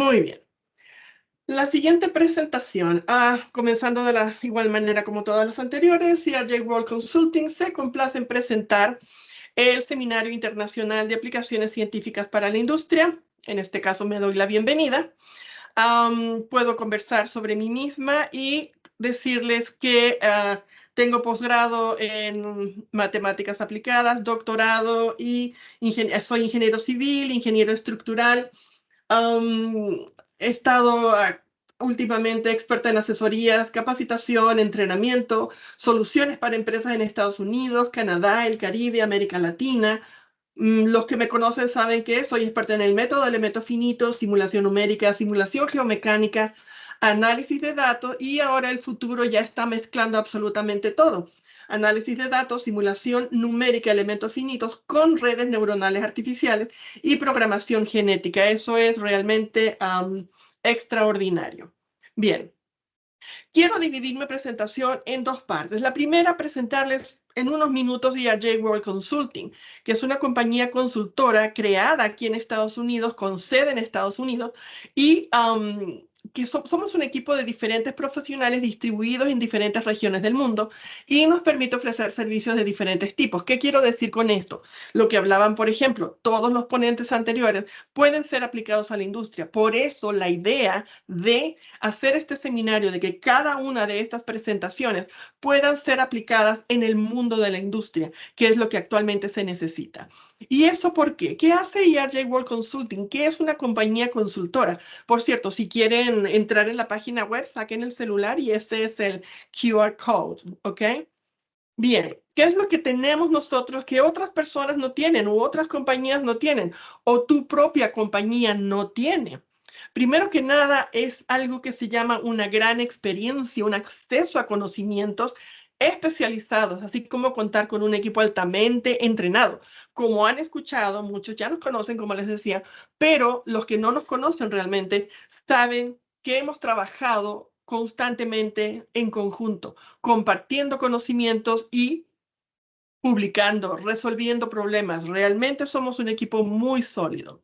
Muy bien. La siguiente presentación, comenzando de la igual manera como todas las anteriores, CRJ World Consulting se complace en presentar el Seminario Internacional de Aplicaciones Científicas para la Industria. En este caso me doy la bienvenida. Puedo conversar sobre mí misma y decirles que tengo posgrado en matemáticas aplicadas, doctorado y soy ingeniero civil, ingeniero estructural. He estado últimamente experta en asesorías, capacitación, entrenamiento, soluciones para empresas en Estados Unidos, Canadá, el Caribe, América Latina. Los que me conocen saben que soy experta en el método de elementos finitos, simulación numérica, simulación geomecánica, análisis de datos y ahora el futuro ya está mezclando absolutamente todo. Análisis de datos, simulación numérica, elementos finitos con redes neuronales artificiales y programación genética. Eso es realmente extraordinario. Bien, quiero dividir mi presentación en dos partes. La primera, presentarles en unos minutos ERJ World Consulting, que es una compañía consultora creada aquí en Estados Unidos, con sede en Estados Unidos, y que somos un equipo de diferentes profesionales distribuidos en diferentes regiones del mundo y nos permite ofrecer servicios de diferentes tipos. ¿Qué quiero decir con esto? Lo que hablaban, por ejemplo, todos los ponentes anteriores pueden ser aplicados a la industria. Por eso la idea de hacer este seminario, de que cada una de estas presentaciones puedan ser aplicadas en el mundo de la industria, que es lo que actualmente se necesita. ¿Y eso por qué? ¿Qué hace ERJ World Consulting? ¿Qué es una compañía consultora? Por cierto, si quieren entrar en la página web, saquen el celular y ese es el QR code, ¿ok? Bien, ¿qué es lo que tenemos nosotros que otras personas no tienen u otras compañías no tienen o tu propia compañía no tiene? Primero que nada, es algo que se llama una gran experiencia, un acceso a conocimientos especializados, así como contar con un equipo altamente entrenado. Como han escuchado, muchos ya nos conocen, como les decía, pero los que no nos conocen realmente saben que hemos trabajado constantemente en conjunto, compartiendo conocimientos y publicando, resolviendo problemas. Realmente somos un equipo muy sólido.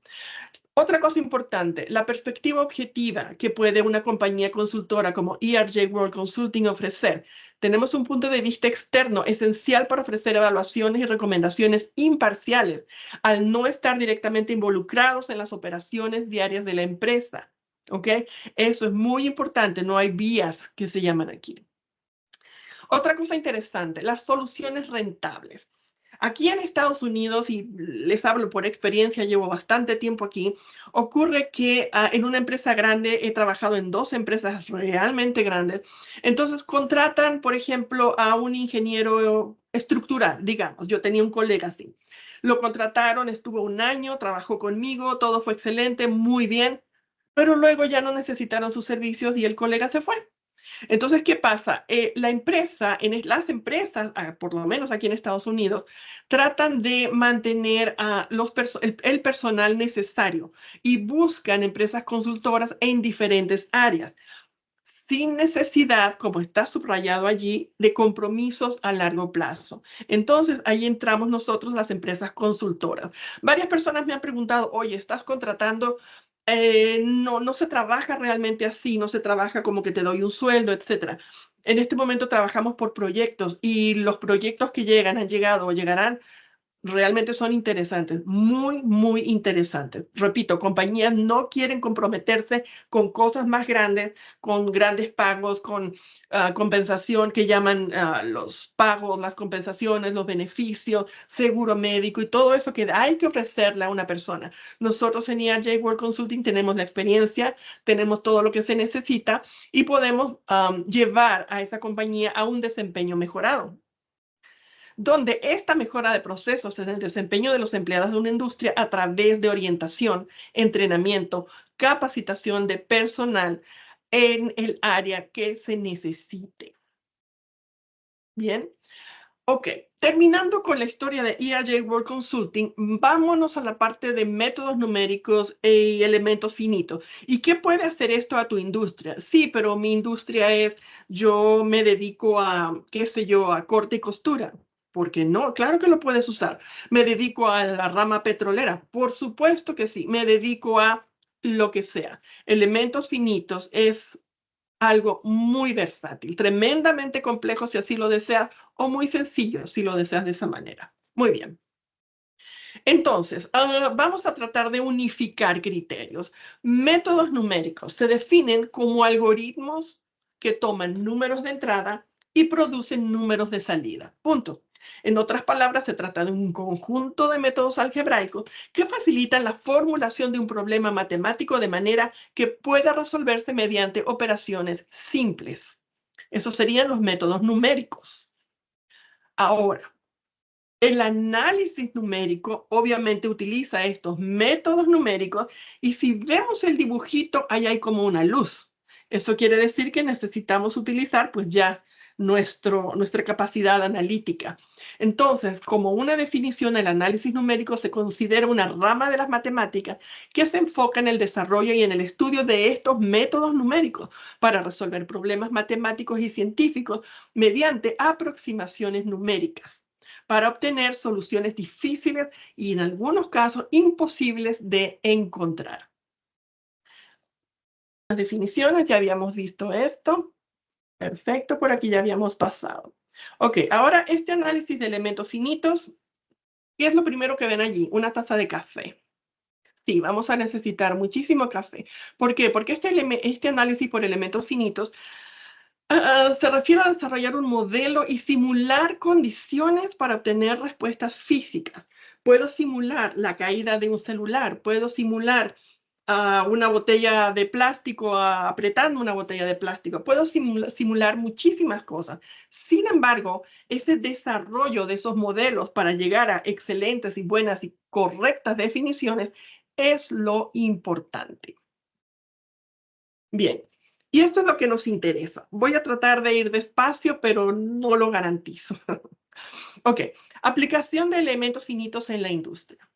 Otra cosa importante, la perspectiva objetiva que puede una compañía consultora como ERJ World Consulting ofrecer. Tenemos un punto de vista externo esencial para ofrecer evaluaciones y recomendaciones imparciales al no estar directamente involucrados en las operaciones diarias de la empresa. ¿Ok? Eso es muy importante, no hay vías que se llaman aquí. Otra cosa interesante, las soluciones rentables. Aquí en Estados Unidos, y les hablo por experiencia, llevo bastante tiempo aquí, ocurre que en una empresa grande, he trabajado en dos empresas realmente grandes, entonces contratan, por ejemplo, a un ingeniero estructural, digamos, yo tenía un colega así. Lo contrataron, estuvo un año, trabajó conmigo, todo fue excelente, muy bien, pero luego ya no necesitaron sus servicios y el colega se fue. Entonces, ¿qué pasa? Las empresas, por lo menos aquí en Estados Unidos, tratan de mantener el personal necesario y buscan empresas consultoras en diferentes áreas, sin necesidad, como está subrayado allí, de compromisos a largo plazo. Entonces, ahí entramos nosotros, las empresas consultoras. Varias personas me han preguntado, oye, ¿estás contratando? No, no se trabaja realmente así, no se trabaja como que te doy un sueldo, etcétera. En este momento trabajamos por proyectos y los proyectos que llegan, han llegado o llegarán, realmente son interesantes, muy, muy interesantes. Repito, compañías no quieren comprometerse con cosas más grandes, con grandes pagos, con compensación que llaman los pagos, las compensaciones, los beneficios, seguro médico y todo eso que hay que ofrecerle a una persona. Nosotros en ERJ World Consulting tenemos la experiencia, tenemos todo lo que se necesita y podemos llevar a esa compañía a un desempeño mejorado, donde esta mejora de procesos en el desempeño de los empleados de una industria a través de orientación, entrenamiento, capacitación de personal en el área que se necesite. Bien. Ok, terminando con la historia de ERJ World Consulting, vámonos a la parte de métodos numéricos y elementos finitos. ¿Y qué puede hacer esto a tu industria? Sí, pero mi industria yo me dedico a, qué sé yo, a corte y costura. ¿Por qué no? Claro que lo puedes usar. Me dedico a la rama petrolera. Por supuesto que sí. Me dedico a lo que sea. Elementos finitos es algo muy versátil, tremendamente complejo si así lo deseas, o muy sencillo si lo deseas de esa manera. Muy bien. Entonces, vamos a tratar de unificar criterios. Métodos numéricos se definen como algoritmos que toman números de entrada y producen números de salida. Punto. En otras palabras, se trata de un conjunto de métodos algebraicos que facilitan la formulación de un problema matemático de manera que pueda resolverse mediante operaciones simples. Esos serían los métodos numéricos. Ahora, el análisis numérico obviamente utiliza estos métodos numéricos y si vemos el dibujito, ahí hay como una luz. Eso quiere decir que necesitamos utilizar pues ya nuestra capacidad analítica. Entonces, como una definición, el análisis numérico se considera una rama de las matemáticas que se enfoca en el desarrollo y en el estudio de estos métodos numéricos para resolver problemas matemáticos y científicos mediante aproximaciones numéricas para obtener soluciones difíciles y en algunos casos imposibles de encontrar. Las definiciones, ya habíamos visto esto. Perfecto, por aquí ya habíamos pasado. Ok, ahora este análisis de elementos finitos, ¿qué es lo primero que ven allí? Una taza de café. Sí, vamos a necesitar muchísimo café. ¿Por qué? Porque este análisis por elementos finitos se refiere a desarrollar un modelo y simular condiciones para obtener respuestas físicas. Puedo simular la caída de un celular, puedo simular una botella de plástico apretando una botella de plástico, puedo simular muchísimas cosas. Sin embargo, ese desarrollo de esos modelos para llegar a excelentes y buenas y correctas definiciones es lo importante. Bien, y esto es lo que nos interesa. Voy a tratar de ir despacio, pero no lo garantizo. Ok, aplicación de elementos finitos en la industria.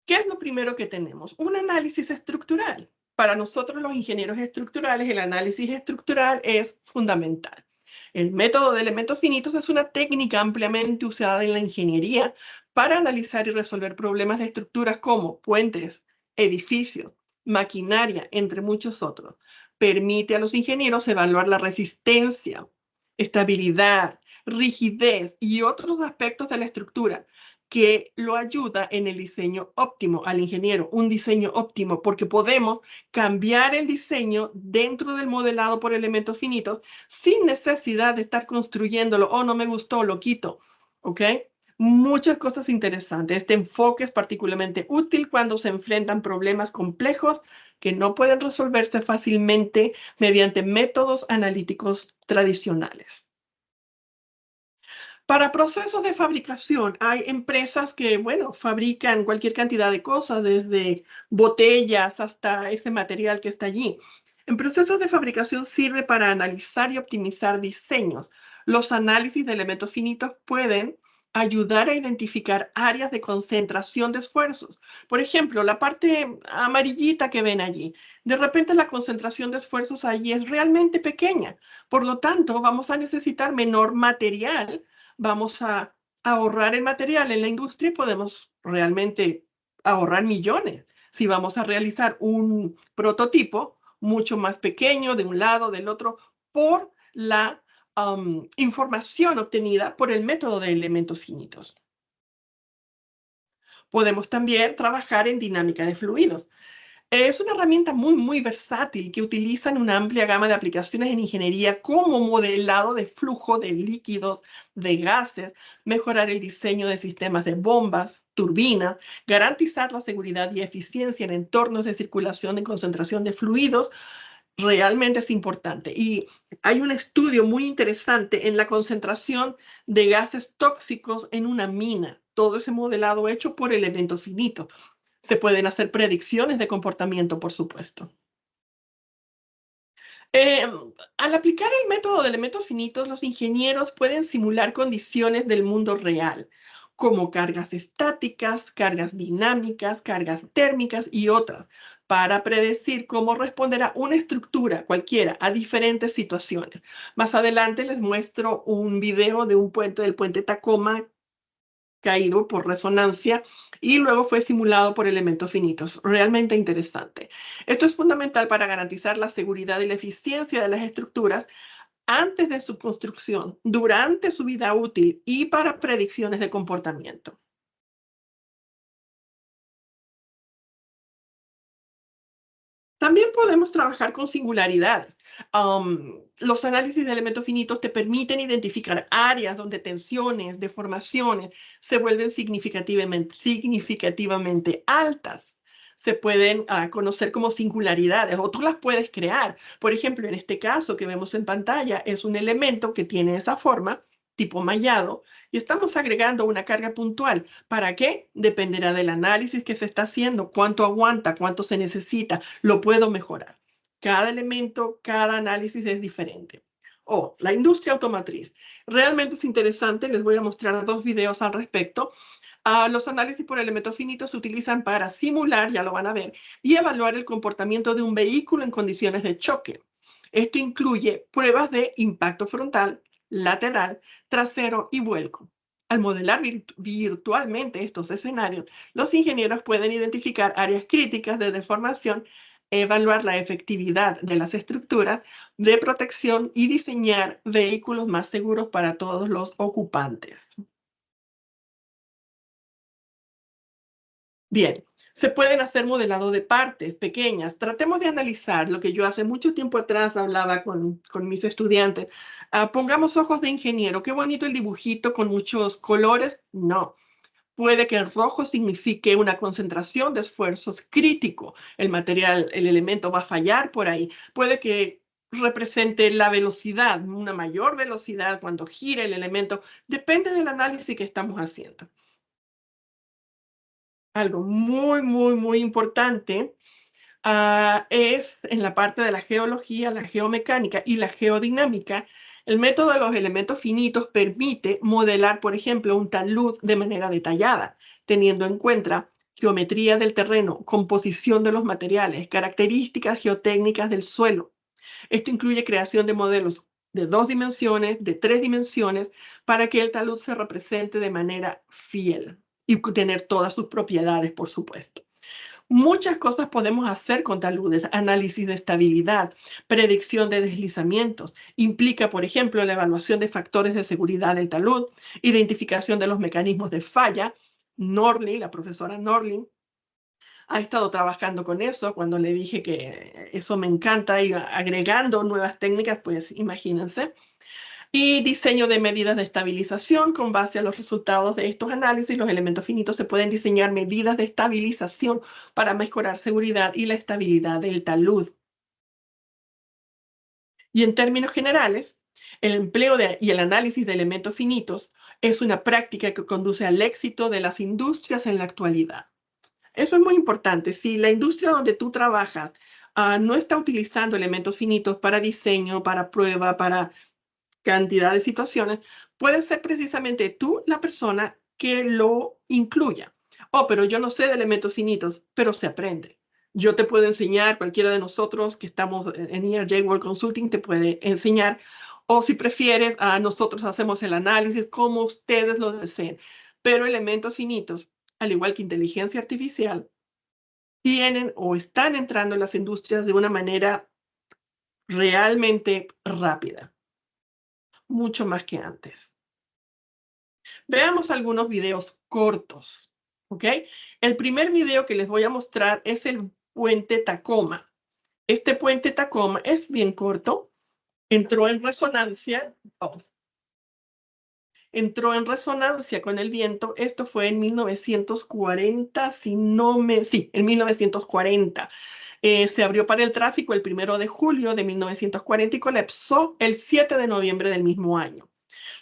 ¿Qué es lo primero que tenemos? Un análisis estructural. Para nosotros los ingenieros estructurales, el análisis estructural es fundamental. El método de elementos finitos es una técnica ampliamente usada en la ingeniería para analizar y resolver problemas de estructuras como puentes, edificios, maquinaria, entre muchos otros. Permite a los ingenieros evaluar la resistencia, estabilidad, rigidez y otros aspectos de la estructura que lo ayuda en el diseño óptimo al ingeniero, un diseño óptimo, porque podemos cambiar el diseño dentro del modelado por elementos finitos sin necesidad de estar construyéndolo. Oh, no me gustó, lo quito. ¿Ok? Muchas cosas interesantes. Este enfoque es particularmente útil cuando se enfrentan problemas complejos que no pueden resolverse fácilmente mediante métodos analíticos tradicionales. Para procesos de fabricación, hay empresas que, bueno, fabrican cualquier cantidad de cosas, desde botellas hasta ese material que está allí. En procesos de fabricación sirve para analizar y optimizar diseños. Los análisis de elementos finitos pueden ayudar a identificar áreas de concentración de esfuerzos. Por ejemplo, la parte amarillita que ven allí. De repente la concentración de esfuerzos allí es realmente pequeña. Por lo tanto, vamos a necesitar menor material, vamos a ahorrar el material en la industria y podemos realmente ahorrar millones si vamos a realizar un prototipo mucho más pequeño de un lado, del otro, por la información obtenida por el método de elementos finitos. Podemos también trabajar en dinámica de fluidos. Es una herramienta muy versátil que utilizan una amplia gama de aplicaciones en ingeniería como modelado de flujo de líquidos, de gases, mejorar el diseño de sistemas de bombas, turbinas, garantizar la seguridad y eficiencia en entornos de circulación y concentración de fluidos. Realmente es importante. Y hay un estudio muy interesante en la concentración de gases tóxicos en una mina. Todo ese modelado hecho por elementos finitos. Se pueden hacer predicciones de comportamiento, por supuesto. Eh, Al aplicar el método de elementos finitos, los ingenieros pueden simular condiciones del mundo real, como cargas estáticas, cargas dinámicas, cargas térmicas y otras, para predecir cómo responderá una estructura cualquiera a diferentes situaciones. Más adelante les muestro un video de un puente, del puente Tacoma, caído por resonancia y luego fue simulado por elementos finitos. Realmente interesante. Esto es fundamental para garantizar la seguridad y la eficiencia de las estructuras antes de su construcción, durante su vida útil y para predicciones de comportamiento. También podemos trabajar con singularidades. Los análisis de elementos finitos te permiten identificar áreas donde tensiones, deformaciones se vuelven significativamente altas. Se pueden conocer como singularidades o tú las puedes crear. Por ejemplo, en este caso que vemos en pantalla es un elemento que tiene esa forma, tipo mallado, y estamos agregando una carga puntual. ¿Para qué? Dependerá del análisis que se está haciendo, cuánto aguanta, cuánto se necesita, lo puedo mejorar. Cada elemento, cada análisis es diferente. La industria automotriz. Realmente es interesante, les voy a mostrar 2 videos al respecto. Los análisis por elementos finitos se utilizan para simular, ya lo van a ver, y evaluar el comportamiento de un vehículo en condiciones de choque. Esto incluye pruebas de impacto frontal, lateral, trasero y vuelco. Al modelar virtualmente estos escenarios, los ingenieros pueden identificar áreas críticas de deformación, evaluar la efectividad de las estructuras de protección y diseñar vehículos más seguros para todos los ocupantes. Bien, se pueden hacer modelado de partes pequeñas. Tratemos de analizar lo que yo hace mucho tiempo atrás hablaba con mis estudiantes. Pongamos ojos de ingeniero. Qué bonito el dibujito con muchos colores. No, puede que el rojo signifique una concentración de esfuerzos crítico. El material, el elemento va a fallar por ahí. Puede que represente la velocidad, una mayor velocidad cuando gira el elemento. Depende del análisis que estamos haciendo. Algo muy, muy, muy importante es en la parte de la geología, la geomecánica y la geodinámica. El método de los elementos finitos permite modelar, por ejemplo, un talud de manera detallada, teniendo en cuenta geometría del terreno, composición de los materiales, características geotécnicas del suelo. Esto incluye creación de modelos de 2 dimensiones, de 3 dimensiones, para que el talud se represente de manera fiel y tener todas sus propiedades, por supuesto. Muchas cosas podemos hacer con taludes: análisis de estabilidad, predicción de deslizamientos. Implica, por ejemplo, la evaluación de factores de seguridad del talud, identificación de los mecanismos de falla. Norlin, la profesora Norlin, ha estado trabajando con eso. Cuando le dije que eso me encanta y agregando nuevas técnicas, pues imagínense. Y diseño de medidas de estabilización. Con base a los resultados de estos análisis, los elementos finitos se pueden diseñar medidas de estabilización para mejorar seguridad y la estabilidad del talud. Y en términos generales, el empleo y el análisis de elementos finitos es una práctica que conduce al éxito de las industrias en la actualidad. Eso es muy importante. Si la industria donde tú trabajas no está utilizando elementos finitos para diseño, para prueba, para cantidad de situaciones, puede ser precisamente tú la persona que lo incluya. Pero yo no sé de elementos finitos, pero se aprende. Yo te puedo enseñar, cualquiera de nosotros que estamos en ERJ World Consulting te puede enseñar. O si prefieres, nosotros hacemos el análisis como ustedes lo deseen. Pero elementos finitos, al igual que inteligencia artificial, tienen o están entrando en las industrias de una manera realmente rápida, mucho más que antes. Veamos algunos videos cortos, ¿ok? El primer video que les voy a mostrar es el puente Tacoma. Este puente Tacoma es bien corto, entró en resonancia, entró en resonancia con el viento. Esto fue en 1940, sí, en 1940. Se abrió para el tráfico el 1 de julio de 1940 y colapsó el 7 de noviembre del mismo año.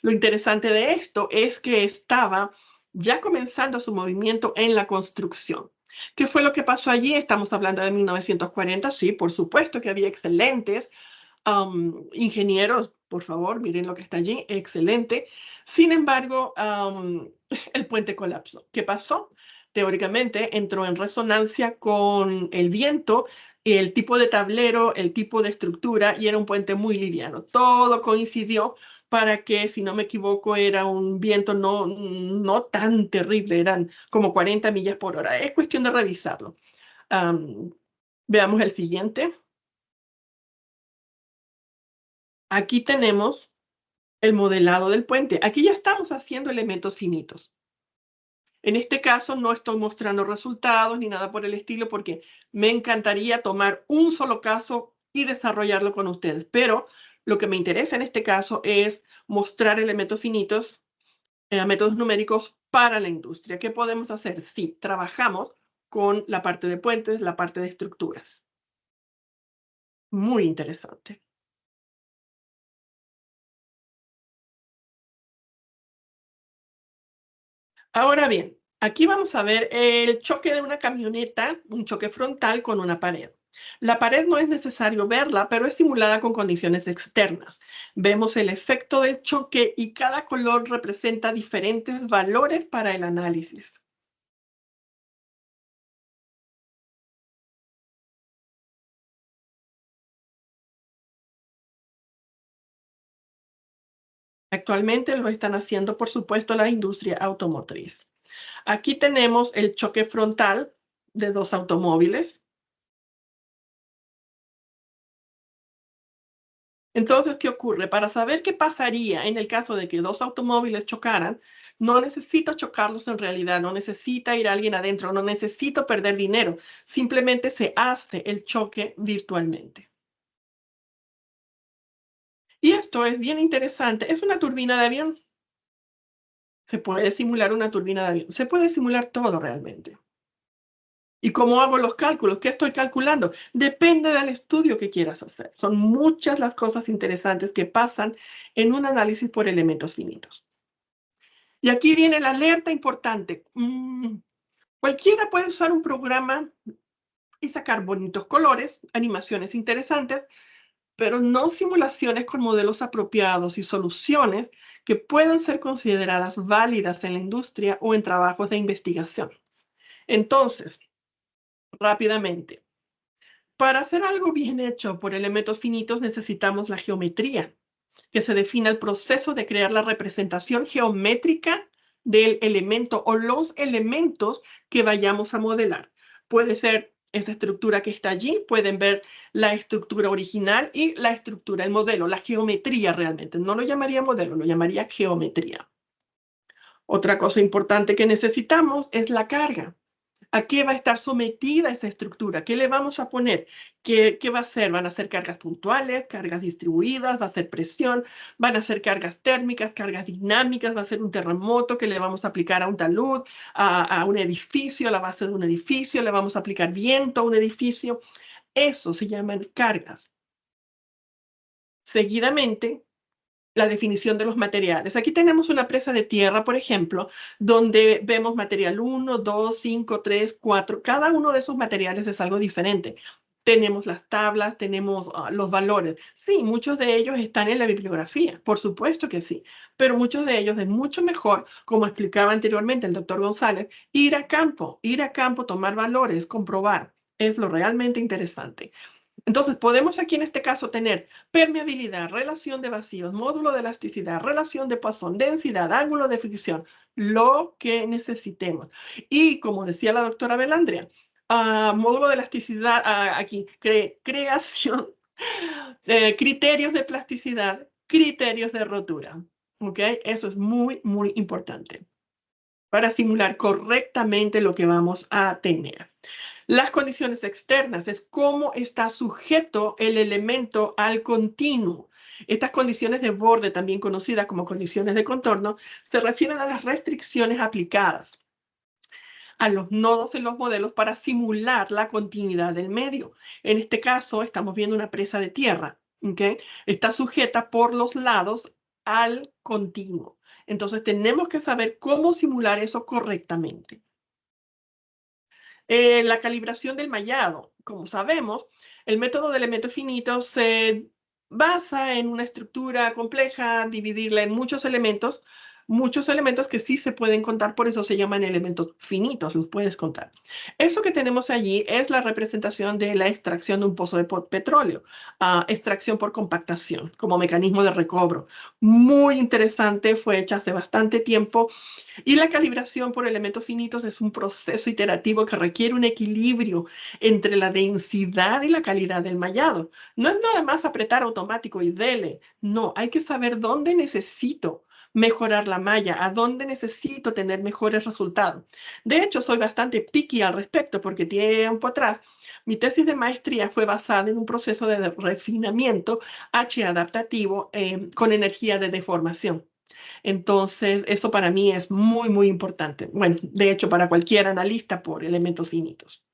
Lo interesante de esto es que estaba ya comenzando su movimiento en la construcción. ¿Qué fue lo que pasó allí? Estamos hablando de 1940, sí, por supuesto que había excelentes ingenieros, por favor, miren lo que está allí, excelente. Sin embargo, el puente colapsó. ¿Qué pasó? Teóricamente entró en resonancia con el viento, el tipo de tablero, el tipo de estructura, y era un puente muy liviano. Todo coincidió para que, si no me equivoco, era un viento no tan terrible, eran como 40 millas por hora. Es cuestión de revisarlo. Veamos el siguiente. Aquí tenemos el modelado del puente. Aquí ya estamos haciendo elementos finitos. En este caso no estoy mostrando resultados ni nada por el estilo porque me encantaría tomar un solo caso y desarrollarlo con ustedes. Pero lo que me interesa en este caso es mostrar elementos finitos, métodos numéricos para la industria. ¿Qué podemos hacer si trabajamos con la parte de puentes, la parte de estructuras? Muy interesante. Ahora bien, aquí vamos a ver el choque de una camioneta, un choque frontal con una pared. La pared no es necesario verla, pero es simulada con condiciones externas. Vemos el efecto del choque y cada color representa diferentes valores para el análisis. Actualmente lo están haciendo, por supuesto, la industria automotriz. Aquí tenemos el choque frontal de dos automóviles. Entonces, ¿qué ocurre? Para saber qué pasaría en el caso de que dos automóviles chocaran, no necesito chocarlos en realidad, no necesita ir alguien adentro, no necesito perder dinero, simplemente se hace el choque virtualmente. Y esto es bien interesante, es una turbina de avión. Se puede simular una turbina de avión, se puede simular todo realmente. ¿Y cómo hago los cálculos? ¿Qué estoy calculando? Depende del estudio que quieras hacer. Son muchas las cosas interesantes que pasan en un análisis por elementos finitos. Y aquí viene la alerta importante. Cualquiera puede usar un programa y sacar bonitos colores, animaciones interesantes, pero no simulaciones con modelos apropiados y soluciones que puedan ser consideradas válidas en la industria o en trabajos de investigación. Entonces, rápidamente, para hacer algo bien hecho por elementos finitos necesitamos la geometría, que se defina el proceso de crear la representación geométrica del elemento o los elementos que vayamos a modelar. Puede ser esa estructura que está allí, pueden ver la estructura original y la estructura, el modelo, la geometría realmente. No lo llamaría modelo, lo llamaría geometría. Otra cosa importante que necesitamos es la carga. ¿A qué va a estar sometida esa estructura? ¿Qué le vamos a poner? ¿Qué va a ser? ¿Van a ser cargas puntuales, cargas distribuidas? ¿Va a ser presión? ¿Van a ser cargas térmicas, cargas dinámicas? ¿Va a ser un terremoto que le vamos a aplicar a un talud, a un edificio, a la base de un edificio? ¿Le vamos a aplicar viento a un edificio? Eso se llaman cargas. Seguidamente, la definición de los materiales. Aquí tenemos una presa de tierra, por ejemplo, donde vemos material 1, 2, 5, 3, 4. Cada uno de esos materiales es algo diferente. Tenemos las tablas, tenemos los valores. Sí, muchos de ellos están en la bibliografía, por supuesto que sí, pero muchos de ellos es mucho mejor, como explicaba anteriormente el doctor González, ir a campo, tomar valores, comprobar. Es lo realmente interesante. Entonces, podemos aquí en este caso tener permeabilidad, relación de vacíos, módulo de elasticidad, relación de Poisson, densidad, ángulo de fricción, lo que necesitemos. Y como decía la doctora Belandria, módulo de elasticidad, aquí, creación, criterios de plasticidad, criterios de rotura. ¿Ok? Eso es muy, muy importante para simular correctamente lo que vamos a tener. Las condiciones externas es cómo está sujeto el elemento al continuo. Estas condiciones de borde, también conocidas como condiciones de contorno, se refieren a las restricciones aplicadas a los nodos en los modelos para simular la continuidad del medio. En este caso, estamos viendo una presa de tierra, ¿ok? Está sujeta por los lados al continuo. Entonces, tenemos que saber cómo simular eso correctamente. La calibración del mallado. Como sabemos, el método de elementos finitos se basa en una estructura compleja, dividirla en muchos elementos, muchos elementos que sí se pueden contar, por eso se llaman elementos finitos, los puedes contar. Eso que tenemos allí es la representación de la extracción de un pozo de petróleo, extracción por compactación como mecanismo de recobro. Muy interesante, fue hecha hace bastante tiempo. Y la calibración por elementos finitos es un proceso iterativo que requiere un equilibrio entre la densidad y la calidad del mallado. No es nada más apretar automático y dele. No, hay que saber dónde necesito mejorar la malla, a dónde necesito tener mejores resultados. De hecho, soy bastante picky al respecto porque tiempo atrás mi tesis de maestría fue basada en un proceso de refinamiento H adaptativo con energía de deformación. Entonces, eso para mí es muy, muy importante. Bueno, de hecho, para cualquier analista por elementos finitos.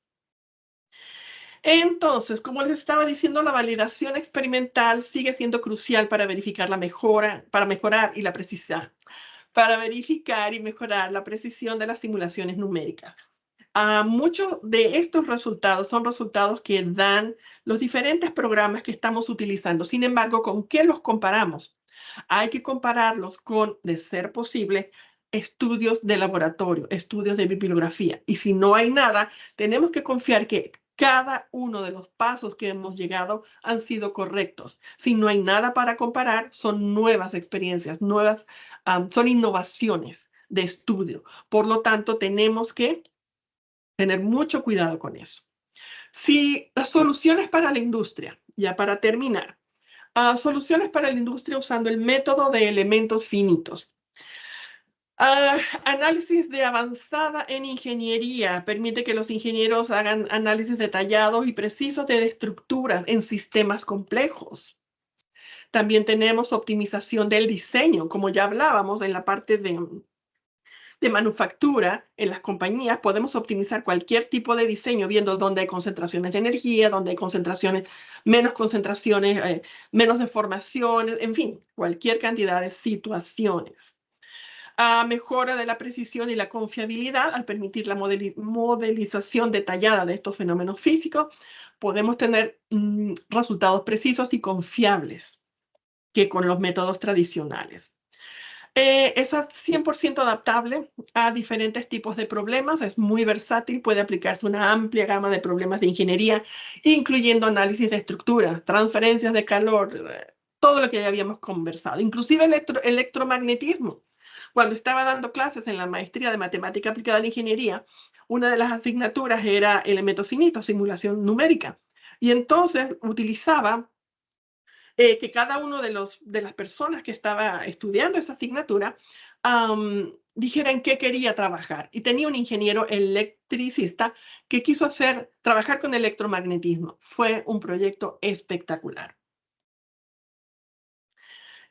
Entonces, como les estaba diciendo, la validación experimental sigue siendo crucial para verificar la mejora, para mejorar y la precisión, para verificar y mejorar la precisión de las simulaciones numéricas. Muchos de estos resultados son resultados que dan los diferentes programas que estamos utilizando. Sin embargo, ¿con qué los comparamos? Hay que compararlos con, de ser posible, estudios de laboratorio, estudios de bibliografía. Y si no hay nada, tenemos que confiar que cada uno de los pasos que hemos llegado han sido correctos. Si no hay nada para comparar, son nuevas experiencias, son innovaciones de estudio. Por lo tanto, tenemos que tener mucho cuidado con eso. Si las soluciones para la industria, ya para terminar, soluciones para la industria usando el método de elementos finitos. Análisis de avanzada en ingeniería permite que los ingenieros hagan análisis detallados y precisos de estructuras en sistemas complejos. También tenemos optimización del diseño, como ya hablábamos en la parte de manufactura en las compañías, podemos optimizar cualquier tipo de diseño viendo dónde hay concentraciones de energía, dónde hay menos concentraciones, menos deformaciones, en fin, cualquier cantidad de situaciones. Mejora de la precisión y la confiabilidad al permitir la modelización detallada de estos fenómenos físicos, podemos tener resultados precisos y confiables que con los métodos tradicionales. Es 100% adaptable a diferentes tipos de problemas, es muy versátil, puede aplicarse una amplia gama de problemas de ingeniería, incluyendo análisis de estructuras, transferencias de calor, todo lo que ya habíamos conversado, inclusive electromagnetismo. Cuando estaba dando clases en la maestría de matemática aplicada a la ingeniería, una de las asignaturas era elementos finitos, simulación numérica, y entonces utilizaba que cada uno de las personas que estaba estudiando esa asignatura dijera en qué quería trabajar. Y tenía un ingeniero electricista que quiso trabajar con electromagnetismo. Fue un proyecto espectacular.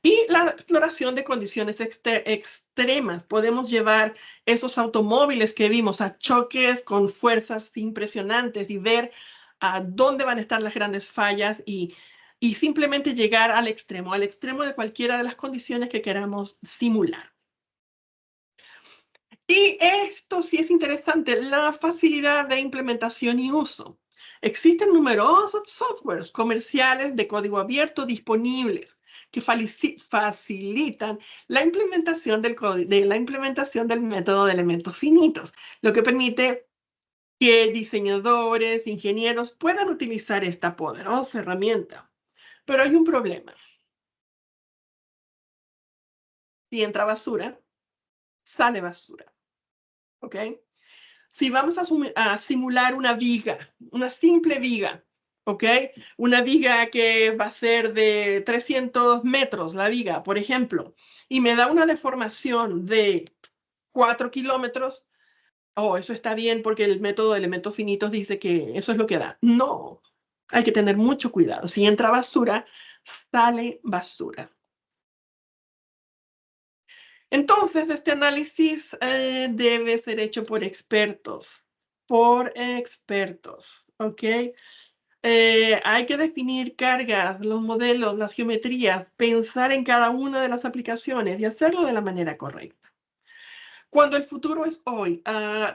Y la exploración de condiciones extremas. Podemos llevar esos automóviles que vimos a choques con fuerzas impresionantes y ver a dónde van a estar las grandes fallas y simplemente llegar al extremo de cualquiera de las condiciones que queramos simular. Y esto sí es interesante, la facilidad de implementación y uso. Existen numerosos softwares comerciales de código abierto disponibles que facilitan la implementación del método de elementos finitos, lo que permite que diseñadores, ingenieros puedan utilizar esta poderosa herramienta. Pero hay un problema. Si entra basura, sale basura. ¿Ok? Si vamos a simular una viga, una simple viga, ¿ok? Una viga que va a ser de 300 metros, la viga, por ejemplo, y me da una deformación de 4 kilómetros, oh, eso está bien porque el método de elementos finitos dice que eso es lo que da. No, hay que tener mucho cuidado. Si entra basura, sale basura. Entonces, este análisis debe ser hecho por expertos, ¿ok? Hay que definir cargas, los modelos, las geometrías, pensar en cada una de las aplicaciones y hacerlo de la manera correcta. Cuando el futuro es hoy,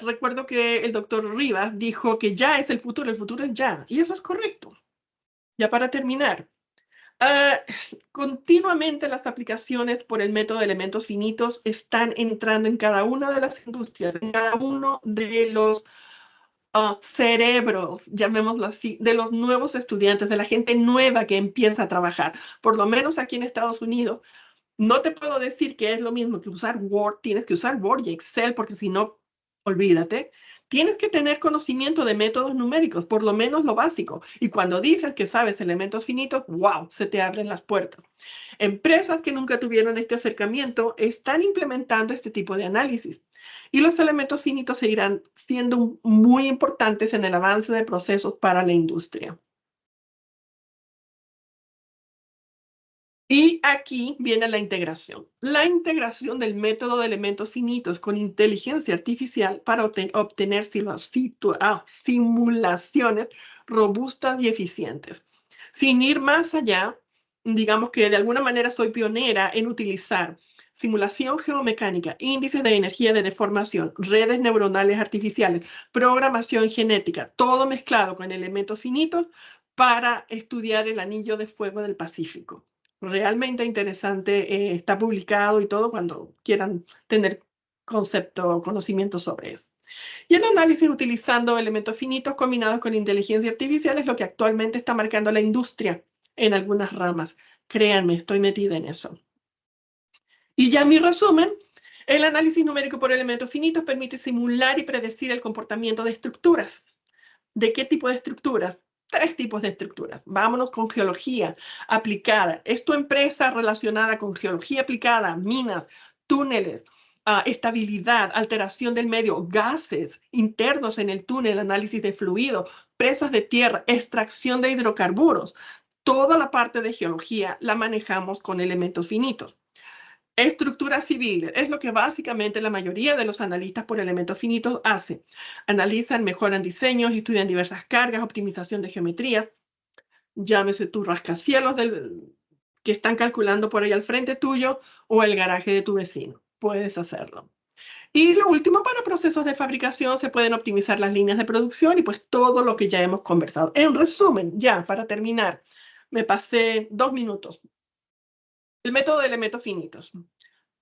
recuerdo que el doctor Rivas dijo que ya es el futuro es ya, y eso es correcto. Ya para terminar, Ah, continuamente las aplicaciones por el método de elementos finitos están entrando en cada una de las industrias, en cada uno de los cerebros, llamémoslo así, de los nuevos estudiantes, de la gente nueva que empieza a trabajar. Por lo menos aquí en Estados Unidos, no te puedo decir que es lo mismo que usar Word, tienes que usar Word y Excel porque si no, olvídate. Tienes que tener conocimiento de métodos numéricos, por lo menos lo básico. Y cuando dices que sabes elementos finitos, wow, se te abren las puertas. Empresas que nunca tuvieron este acercamiento están implementando este tipo de análisis. Y los elementos finitos seguirán siendo muy importantes en el avance de procesos para la industria. Y aquí viene la integración. La integración del método de elementos finitos con inteligencia artificial para obtener simulaciones robustas y eficientes. Sin ir más allá, digamos que de alguna manera soy pionera en utilizar simulación geomecánica, índices de energía de deformación, redes neuronales artificiales, programación genética, todo mezclado con elementos finitos para estudiar el anillo de fuego del Pacífico. Realmente interesante, está publicado y todo cuando quieran tener concepto o conocimiento sobre eso. Y el análisis utilizando elementos finitos combinados con inteligencia artificial es lo que actualmente está marcando la industria en algunas ramas. Créanme, estoy metida en eso. Y ya mi resumen, el análisis numérico por elementos finitos permite simular y predecir el comportamiento de estructuras. ¿De qué tipo de estructuras? 3 tipos de estructuras. Vámonos con geología aplicada. ¿Es tu empresa relacionada con geología aplicada, minas, túneles, estabilidad, alteración del medio, gases internos en el túnel, análisis de fluido, presas de tierra, extracción de hidrocarburos? Toda la parte de geología la manejamos con elementos finitos. Estructuras civiles es lo que básicamente la mayoría de los analistas por elementos finitos hacen. Analizan, mejoran diseños, estudian diversas cargas, optimización de geometrías, llámese tu rascacielos que están calculando por ahí al frente tuyo o el garaje de tu vecino. Puedes hacerlo. Y lo último, para procesos de fabricación se pueden optimizar las líneas de producción y pues todo lo que ya hemos conversado. En resumen, ya para terminar, me pasé 2 minutos. El método de elementos finitos.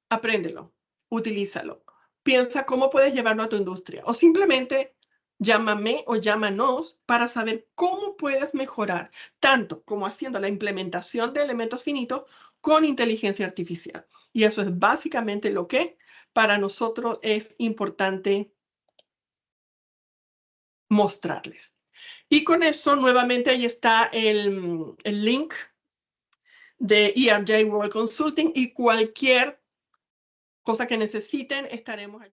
Apréndelo, utilízalo. Piensa cómo puedes llevarlo a tu industria o simplemente llámame o llámanos para saber cómo puedes mejorar, tanto como haciendo la implementación de elementos finitos con inteligencia artificial. Y eso es básicamente lo que para nosotros es importante mostrarles. Y con eso, nuevamente, ahí está el link de ERJ World Consulting y cualquier cosa que necesiten, estaremos aquí.